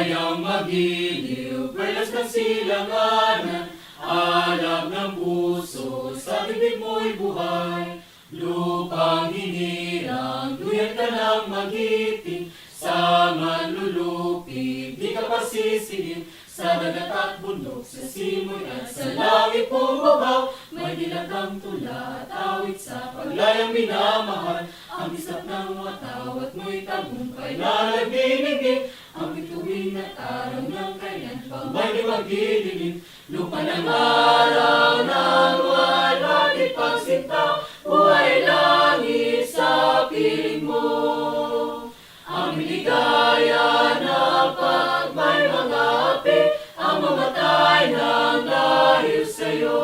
Bayang magiliw, perlas ng silanganan, alab ng puso, sa bibig mo'y buhay. Lupang hinirang, duyan ka ng magiting, sa manlulupig, di ka pasisihin. Sa dagat at bundok, sa simoy at sa langit pumabaw, may dilatang tula at awit sa paglayang minamahal. Ang isap ng watawat mo'y tagumpay na nagniningning, ang bituin at araw ng kailan pang may di magdidilim. Lupa ng araw ng walwali pagsinta, buhay langit sa piling mo. Ang biligaya na pag may mga api, ang mamatay ng dahil sa'yo.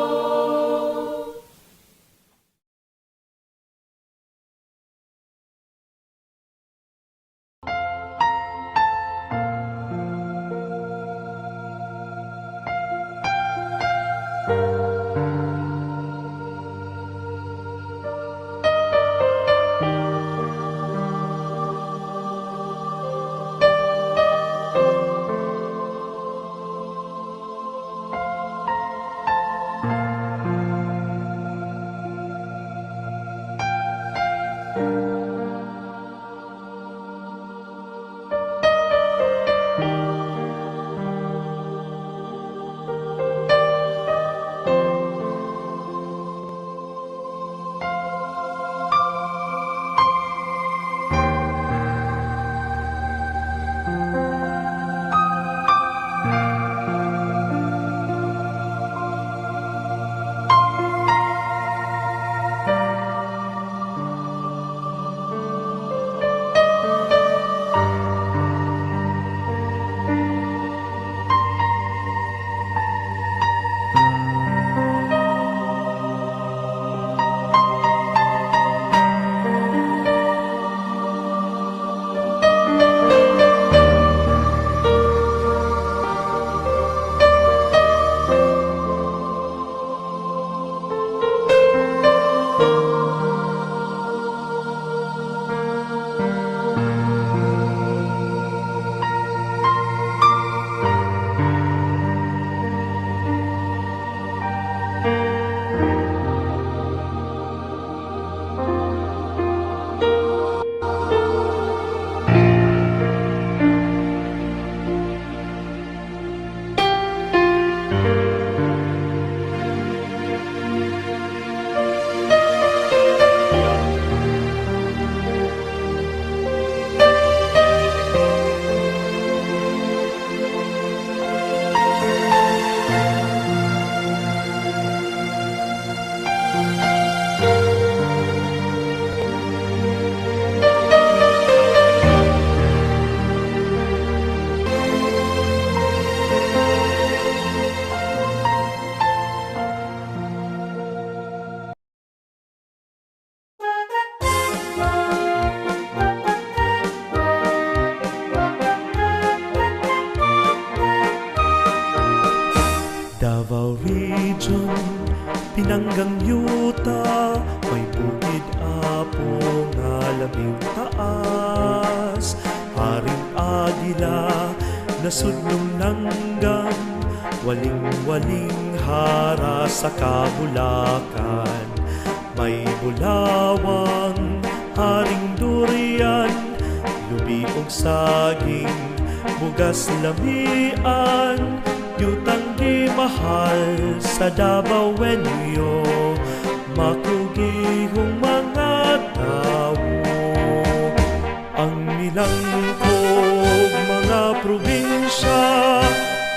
Davao Region, Pinanggang Yuta, may bukid apo nga labing taas. Haring Agila, nasudlong langgam, waling-waling hara sa Kabulakan. May Bulawang, Haring Durian, lubi o saging, bugas lamian, yutang di mahal sa Davao wenyo, makugihong mga tao. Ang milangkog mga probinsya,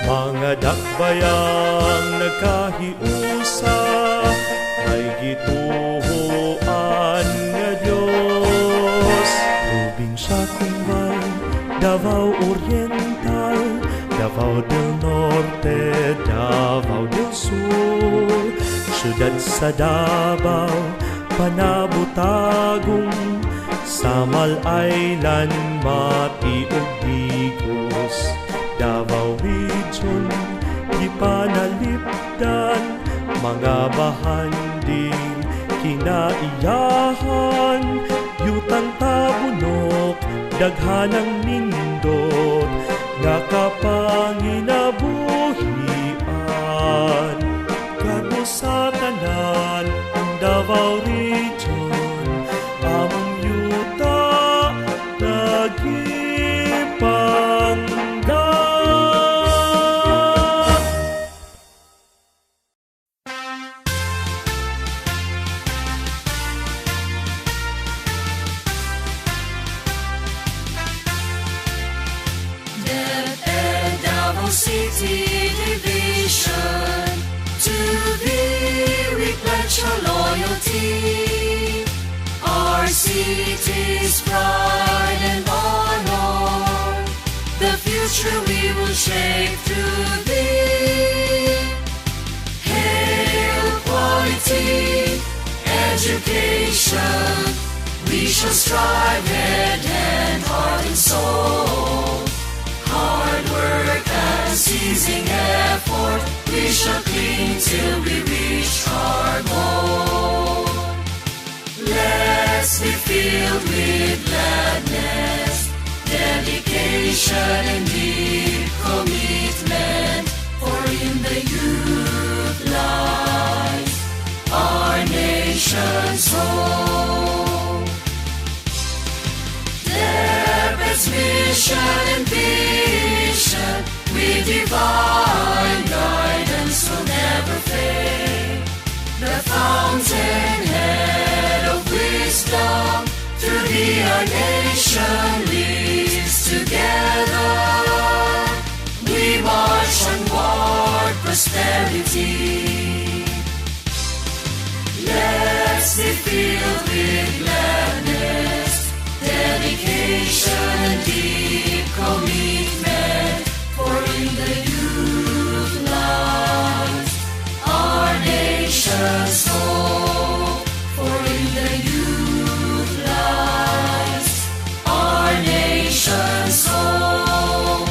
mga dakbayang nagkahiusa, ay gituhoan nga Diyos. Probinsya Kumbay, Davao Oriental, Davao del Norte, Davao del Sur, syudad sa Davao, Panabutagong, Samal Island, Mati ug Digos, Davao Region, di panalipdan, mga bahanding kinaiyahan, yutang tabunok, daghanang nindot, nakapanginabuhian. Kano sa tanan ang Davao Region, among yuta nagipangga. Davao City Division, to thee we pledge our loyalty. Our city's pride and honor, the future we will shape through thee. Hail quality education, we shall strive head and heart and soul. Hard work and ceasing effort, we shall cling till we reach our goal. Let's be filled with gladness, dedication and deep commitment, for in the youth lies our nation's hope. Its mission and vision, with divine guidance will never fade. The fountainhead of wisdom, through thee our nation leads together. We march onward, prosperity. Let's be filled with gladness, dedication and deep commitment, for in the youth lies our nation's hope. For in the youth lies our nation's hope.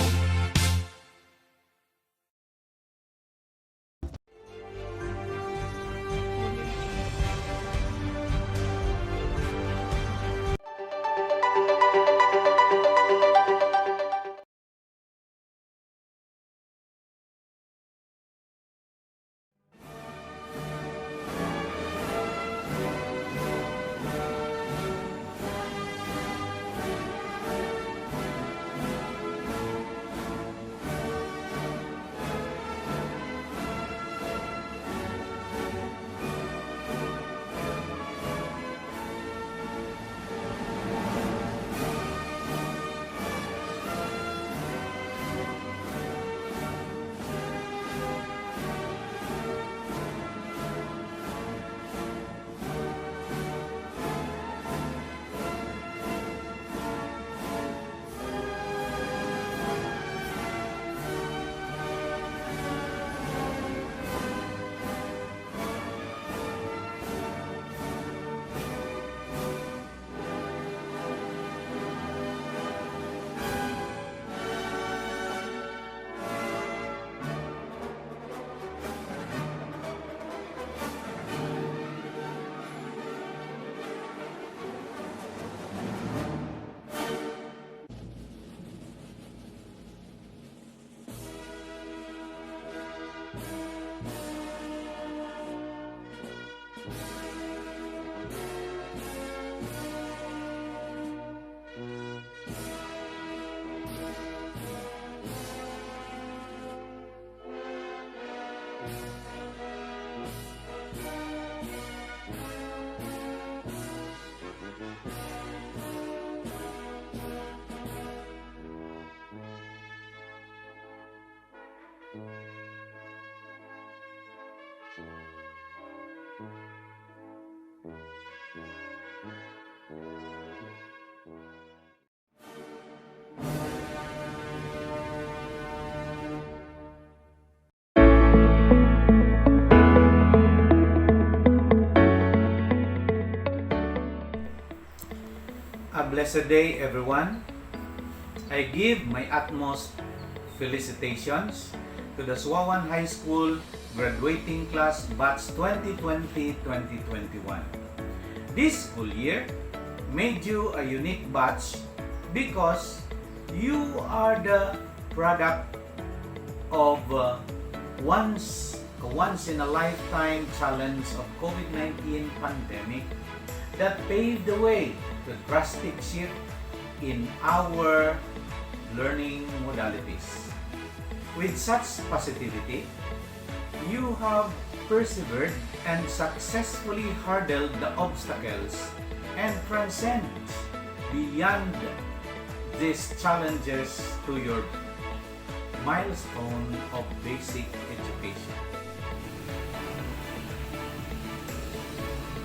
blessed day, everyone. I give my utmost felicitations to the Suawan High School graduating class batch 2020-2021. This school year made you a unique batch because you are the product of once in a lifetime challenge of COVID-19 pandemic that paved the way to drastic shift in our learning modalities. With such positivity, you have persevered and successfully hurdled the obstacles and transcend beyond these challenges to your milestone of basic education.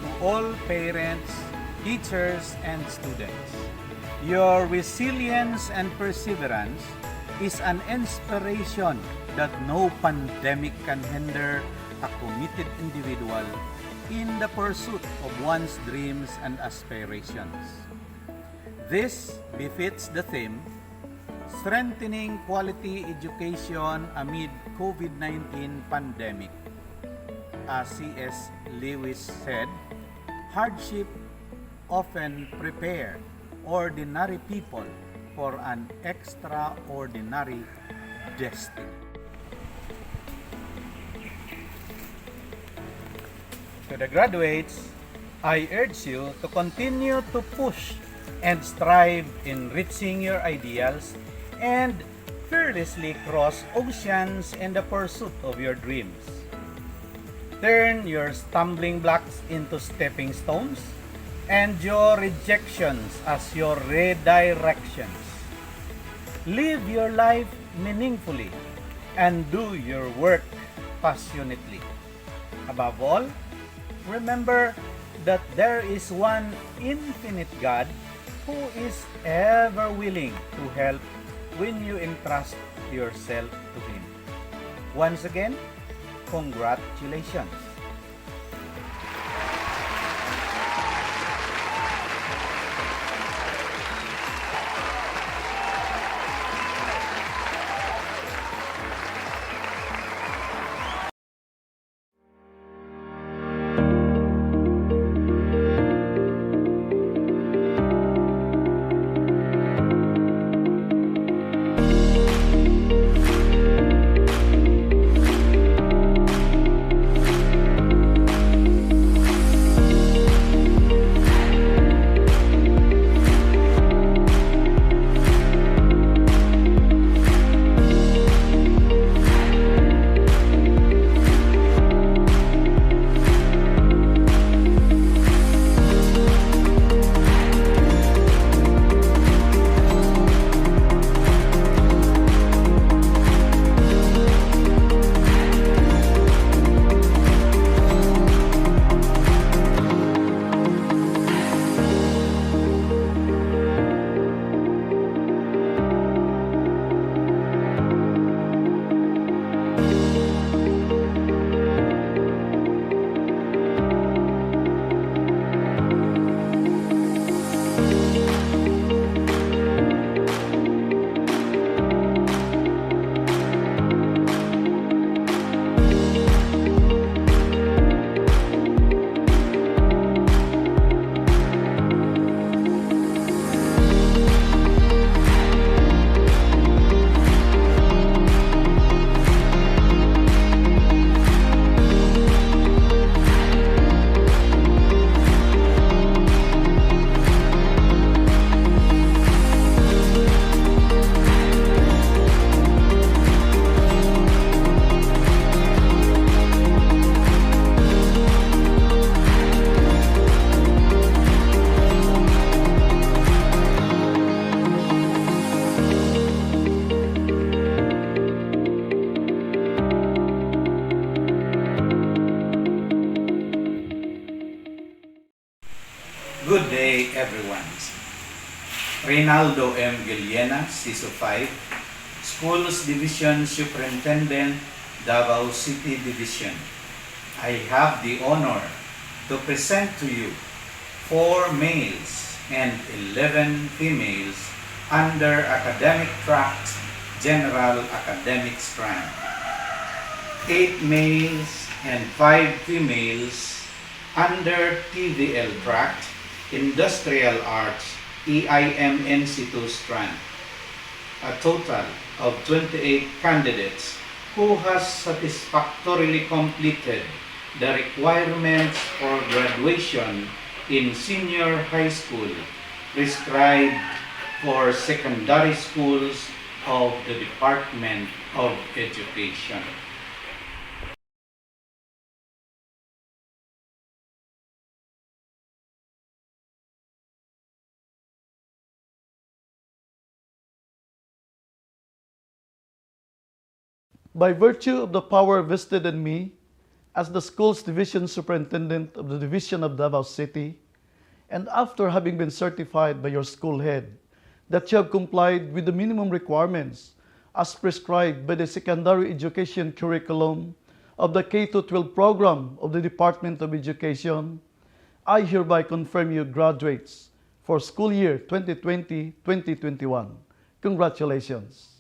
To all parents, teachers, and students, your resilience and perseverance is an inspiration that no pandemic can hinder a committed individual in the pursuit of one's dreams and aspirations. This befits the theme, Strengthening Quality Education Amid COVID-19 Pandemic. As C.S. Lewis said, hardship often prepare ordinary people for an extraordinary destiny. To the graduates, I urge you to continue to push and strive in reaching your ideals and fearlessly cross oceans in the pursuit of your dreams. Turn your stumbling blocks into stepping stones and your rejections as your redirections. Live your life meaningfully and do your work passionately. Above all, remember that there is one infinite God who is ever willing to help when you entrust yourself to Him. Once again, congratulations! Good day, everyone. Reynaldo M. Guillena, CISO 5, Schools Division Superintendent, Davao City Division. I have the honor to present to you 4 males and 11 females under Academic Track General Academic Strand. 8 males and 5 females under TVL Track Industrial Arts EIMNC2 Strand. A total of 28 candidates who has satisfactorily completed the requirements for graduation in senior high school prescribed for secondary schools of the Department of Education. By virtue of the power vested in me as the school's division superintendent of the Division of Davao City, and after having been certified by your school head that you have complied with the minimum requirements as prescribed by the secondary education curriculum of the K-12 program of the Department of Education, I hereby confirm you graduates for school year 2020-2021. Congratulations.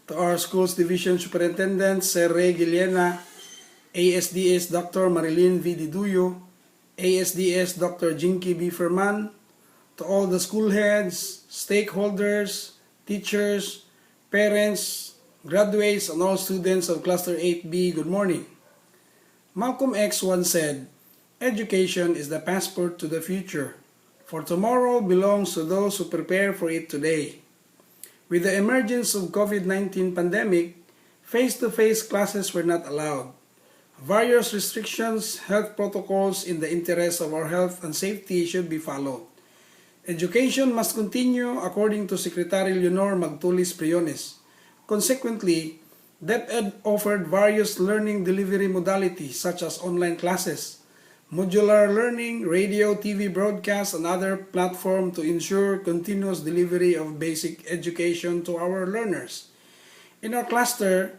to our Schools Division Superintendent, Sir Ray Guiliena, ASDS Dr. Marilyn V. Diduyo, ASDS Dr. Jinky B. Ferman, to all the school heads, stakeholders, teachers, parents, graduates, and all students of Cluster 8B, good morning. Malcolm X once said, "Education is the passport to the future, for tomorrow belongs to those who prepare for it today." With the emergence of COVID-19 pandemic, face-to-face classes were not allowed. Various restrictions, health protocols in the interest of our health and safety should be followed. Education must continue according to Secretary Leonor Magtulis Priones. Consequently, DepEd offered various learning delivery modalities such as online classes, modular learning, radio, TV broadcasts, and other platforms to ensure continuous delivery of basic education to our learners. In our cluster,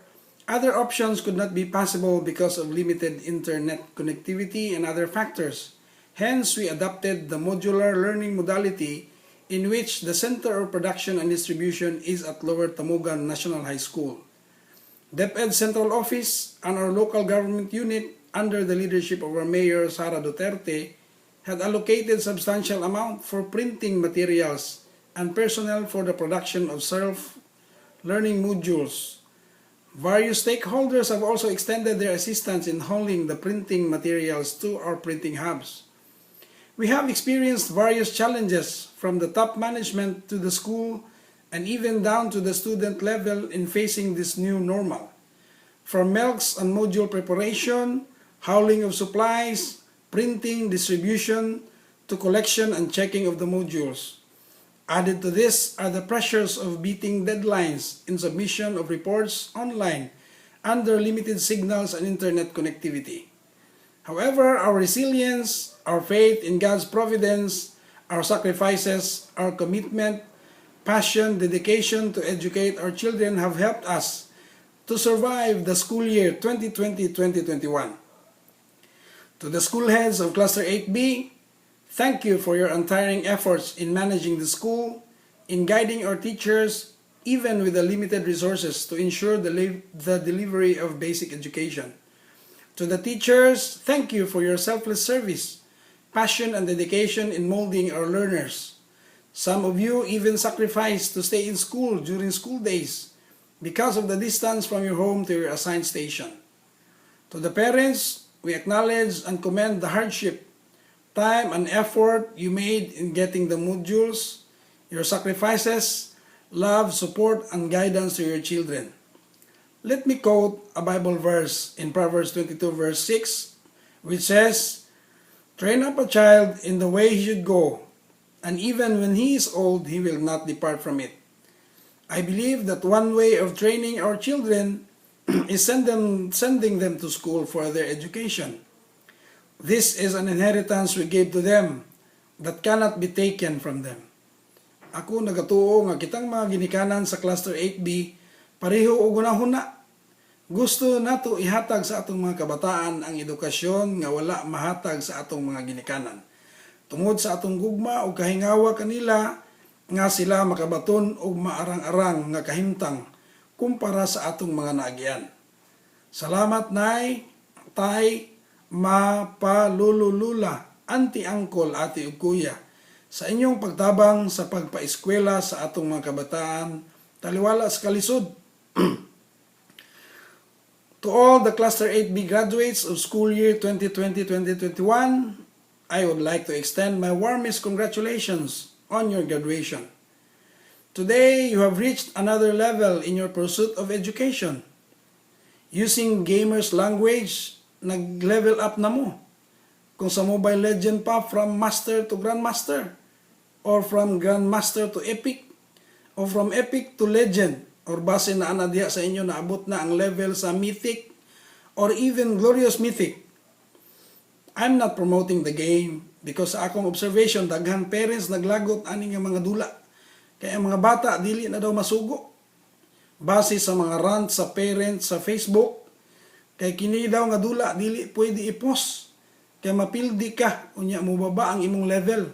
other options could not be possible because of limited internet connectivity and other factors. Hence, we adopted the modular learning modality in which the center of production and distribution is at Lower Tamugan National High School. DepEd Central Office and our local government unit under the leadership of our Mayor Sara Duterte had allocated substantial amount for printing materials and personnel for the production of self-learning modules. Various stakeholders have also extended their assistance in hauling the printing materials to our printing hubs. We have experienced various challenges from the top management to the school and even down to the student level in facing this new normal. From milks and module preparation, hauling of supplies, printing, distribution, to collection and checking of the modules. Added to this are the pressures of beating deadlines in submission of reports online under limited signals and internet connectivity. However, our resilience, our faith in God's providence, our sacrifices, our commitment, passion, dedication to educate our children have helped us to survive the school year 2020-2021. To the school heads of Cluster 8B, thank you for your untiring efforts in managing the school, in guiding our teachers, even with the limited resources to ensure the delivery of basic education. To the teachers, thank you for your selfless service, passion, and dedication in molding our learners. Some of you even sacrificed to stay in school during school days because of the distance from your home to your assigned station. To the parents, we acknowledge and commend the hardship, time, and effort you made in getting the modules, your sacrifices, love, support, and guidance to your children. Let me quote a Bible verse in Proverbs 22 verse 6, which says, "Train up a child in the way he should go, and even when he is old, he will not depart from it." I believe that one way of training our children is sending them to school for their education. This is an inheritance we gave to them that cannot be taken from them. Ako nagatuo nga kitang mga ginikanan sa Cluster 8B pareho og hunahuna. Gusto nato ihatag sa atong mga kabataan ang edukasyon nga wala mahatag sa atong mga ginikanan. Tungod sa atong gugma o kahingawa kanila nga sila makabaton og maarang-arang nga kahimtang kumpara sa atong mga naagian. Salamat nay, tay, ma, pa, lululula, auntie, uncle, ate ug kuya sa inyong pagtabang sa pagpaeskwela sa atong mga kabataan taliwala sa kalisod. To all the Cluster 8B graduates of school year 2020-2021, I would like to extend my warmest congratulations on your graduation. Today, you have reached another level in your pursuit of education. Using gamers language, nag-level up na mo. Kung sa Mobile Legend pa, from Master to Grandmaster, or from Grandmaster to Epic, or from Epic to Legend, or base na diha sa inyo naabot na ang level sa Mythic or even Glorious Mythic. I'm not promoting the game because sa akong observation, daghan parents naglagot ani nga mga dula. Kaya mga bata, dili na daw masugo. Base sa mga rant sa parents sa Facebook, kay kini daw nga dula, dili pwede i-post. Kaya mapildi ka, unya mo baba ang imong level.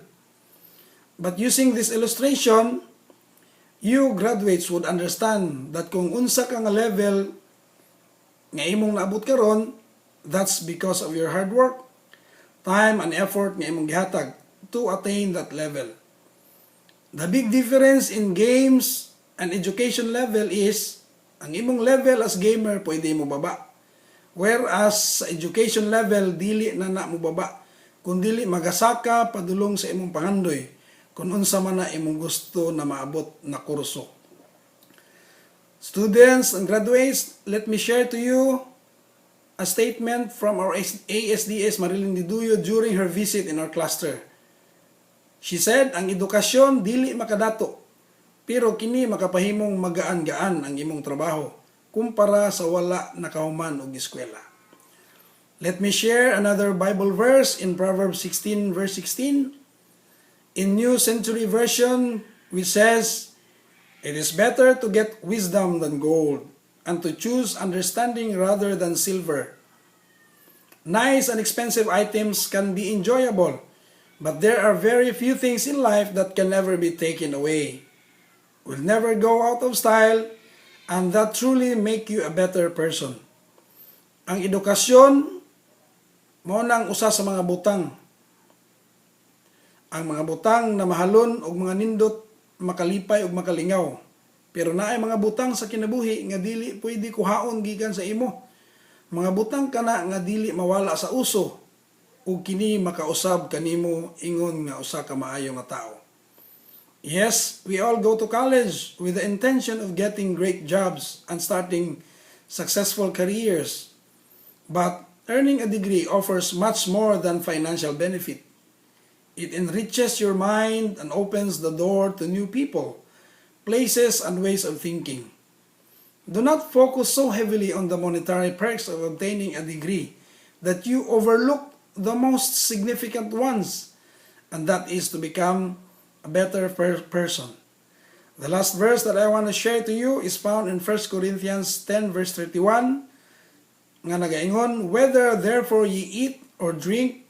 But using this illustration, You graduates would understand that kung unsa ka nga level nga imong naabot karon, that's because of your hard work, time and effort nga imong gihatag to attain that level. The big difference in games and education level is ang imong level as gamer pwede mo baba. Whereas sa education level dili na mo baba. Kung dili magasaka padulong sa imong pangandoy kung unsa man na imong gusto na maabot na kurso. Students and graduates, let me share to you a statement from our ASDS Marilyn Diduyo during her visit in our cluster. She said, ang edukasyon dili makadato, pero kini makapahimong magaan-gaan ang imong trabaho kumpara sa wala nakahuman og eskwela. Let me share another Bible verse in Proverbs 16 verse 16. In New Century Version, which says, "It is better to get wisdom than gold, and to choose understanding rather than silver." Nice and expensive items can be enjoyable, but there are very few things in life that can never be taken away, will never go out of style, and that truly make you a better person. Ang edukasyon, mao nang usa sa mga butang. Ang mga butang na mahalon og mga nindot, makalipay og makalingaw. Pero naay mga butang sa kinabuhi nga dili pwede kuhaon gikan sa imo. Mga butang kana nga dili mawala sa uso ug kini makausab kanimo ingon nga usa ka maayo nga tao. Yes, we all go to college with the intention of getting great jobs and starting successful careers. But earning a degree offers much more than financial benefit. It enriches your mind and opens the door to new people, places, and ways of thinking. Do not focus so heavily on the monetary perks of obtaining a degree that you overlook the most significant ones, and that is to become a better person. The last verse that I want to share to you is found in 1 Corinthians 10 verse 31, nga nagaingon, "Whether therefore ye eat or drink,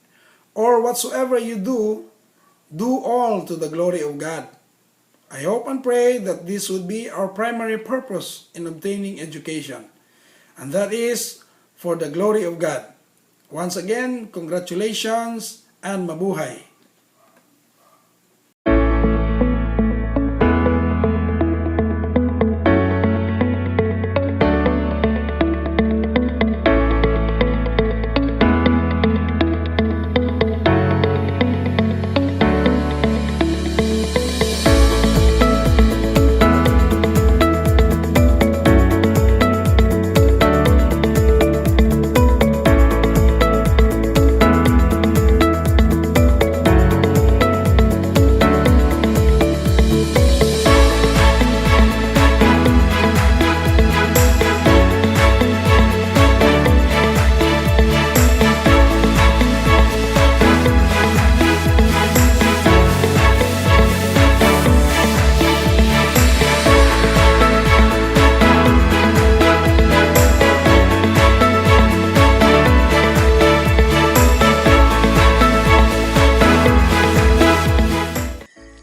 or whatsoever you do, do all to the glory of God." I hope and pray that this would be our primary purpose in obtaining education, and that is for the glory of God. Once again, congratulations and mabuhay.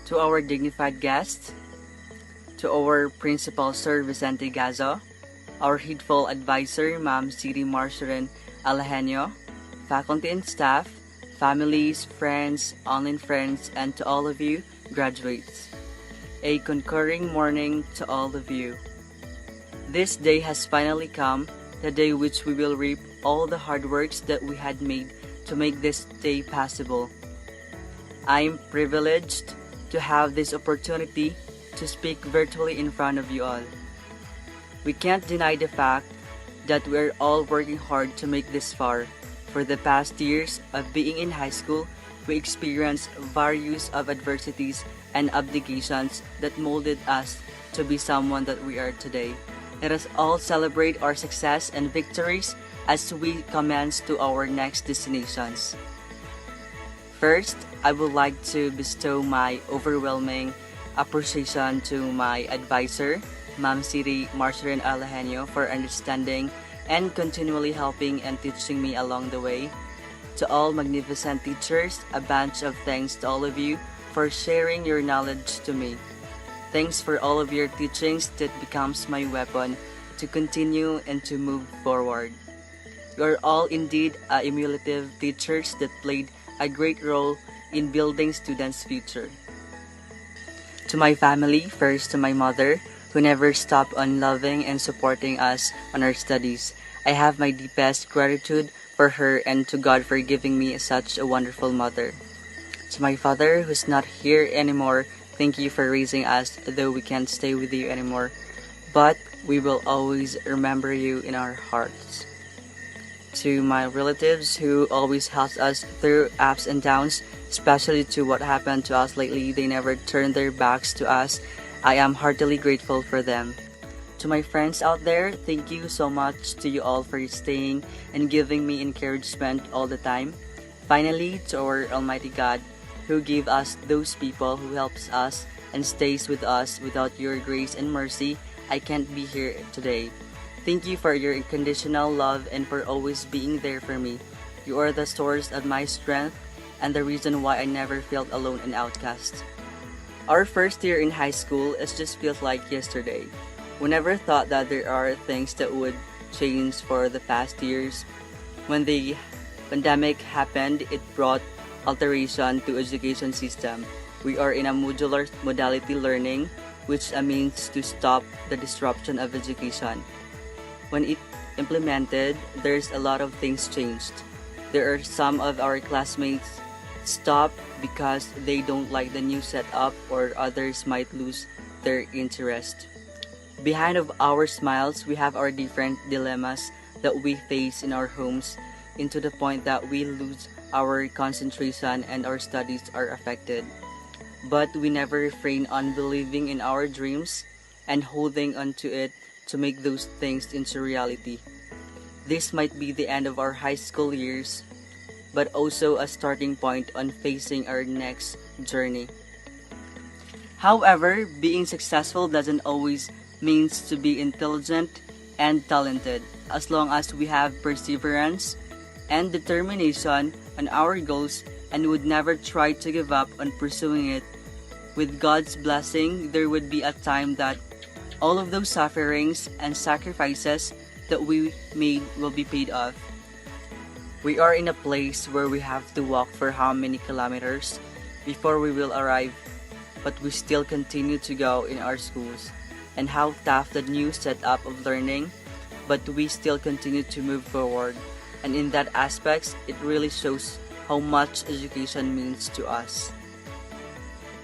To our dignified guests, to our Principal Sir Vicente Gazo, our heedful advisor Ma'am Siri Marcerin Alejandro, faculty and staff, families, friends, online friends, and to all of you graduates. A concurring morning to all of you. This day has finally come, the day which we will reap all the hard works that we had made to make this day possible. I am privileged to have this opportunity to speak virtually in front of you all. We can't deny the fact that we're all working hard to make this far. For the past years of being in high school, we experienced various of adversities and abdications that molded us to be someone that we are today. Let us all celebrate our success and victories as we commence to our next destinations. First, I would like to bestow my overwhelming appreciation to my advisor, Ma'am Siri Marcerin Alejandro, for understanding and continually helping and teaching me along the way. To all magnificent teachers, a bunch of thanks to all of you for sharing your knowledge to me. Thanks for all of your teachings that becomes my weapon to continue and to move forward. You are all indeed emulative teachers that played a great role in building students' future. To my family, first to my mother, who never stopped on loving and supporting us on our studies. I have my deepest gratitude for her and to God for giving me such a wonderful mother. To my father, who's not here anymore, thank you for raising us, though we can't stay with you anymore. But we will always remember you in our hearts. To my relatives who always helped us through ups and downs, especially to what happened to us lately, they never turned their backs to us. I am heartily grateful for them. To my friends out there, thank you so much to you all for staying and giving me encouragement all the time. Finally, to our Almighty God, who gave us those people who helps us and stays with us. Without your grace and mercy, I can't be here today. Thank you for your unconditional love and for always being there for me. You are the source of my strength and the reason why I never felt alone and outcast. Our first year in high school is just feels like yesterday. We never thought that there are things that would change for the past years. When the pandemic happened, it brought alteration to education system. We are in a modular modality learning, which means to stop the disruption of education. When it implemented, there's a lot of things changed. There are some of our classmates stop because they don't like the new setup, or others might lose their interest. Behind of our smiles, we have our different dilemmas that we face in our homes, into the point that we lose our concentration and our studies are affected. But we never refrain on believing in our dreams and holding on to it to make those things into reality. This might be the end of our high school years, but also a starting point on facing our next journey. However, being successful doesn't always means to be intelligent and talented. As long as we have perseverance and determination on our goals and would never try to give up on pursuing it, with God's blessing, there would be a time that all of those sufferings and sacrifices that we made will be paid off. We are in a place where we have to walk for how many kilometers before we will arrive, but we still continue to go in our schools. And how tough the new setup of learning, but we still continue to move forward. And in that aspect, it really shows how much education means to us.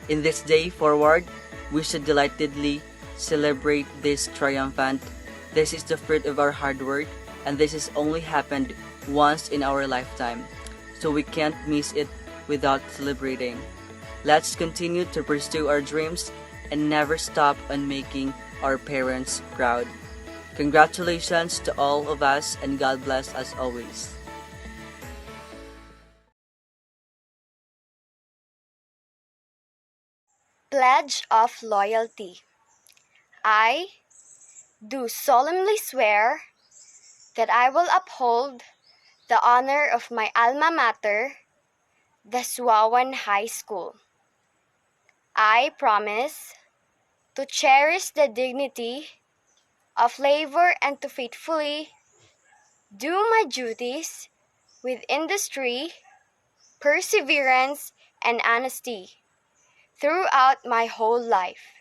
In this day forward, we should delightedly celebrate this triumphant. This is the fruit of our hard work, and this has only happened once in our lifetime, so we can't miss it without celebrating. Let's continue to pursue our dreams and never stop on making our parents proud. Congratulations to all of us, and God bless us always. Pledge of Loyalty. I do solemnly swear that I will uphold the honor of my alma mater, the Suawan High School. I promise to cherish the dignity of labor and to faithfully do my duties with industry, perseverance, and honesty throughout my whole life.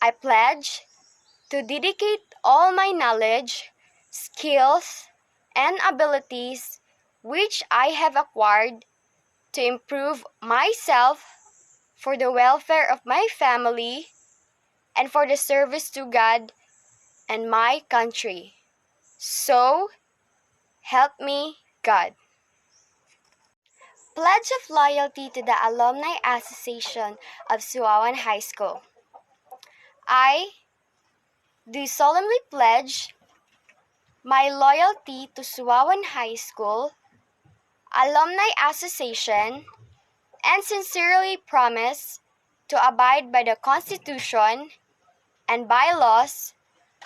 I pledge to dedicate all my knowledge, skills, and abilities which I have acquired to improve myself for the welfare of my family and for the service to God and my country. So, help me God. Pledge of Loyalty to the Alumni Association of Suawan High School. I do solemnly pledge my loyalty to Suawan High School Alumni Association and sincerely promise to abide by the Constitution and bylaws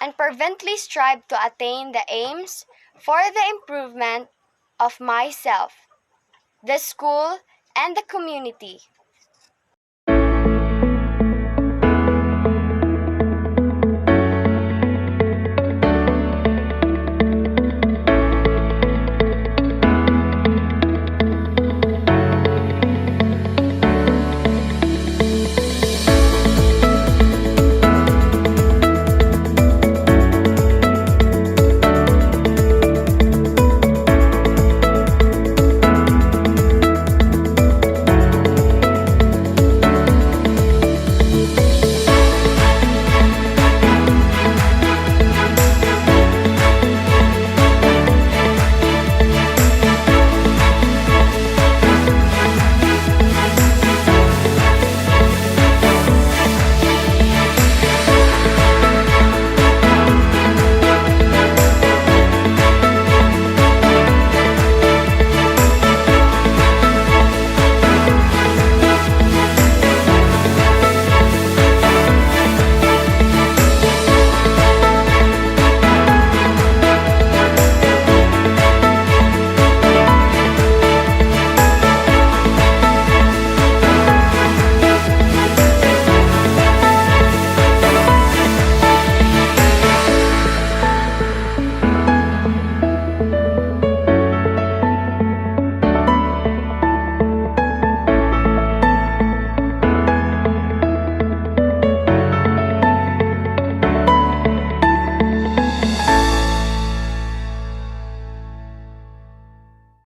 and fervently strive to attain the aims for the improvement of myself, the school, and the community.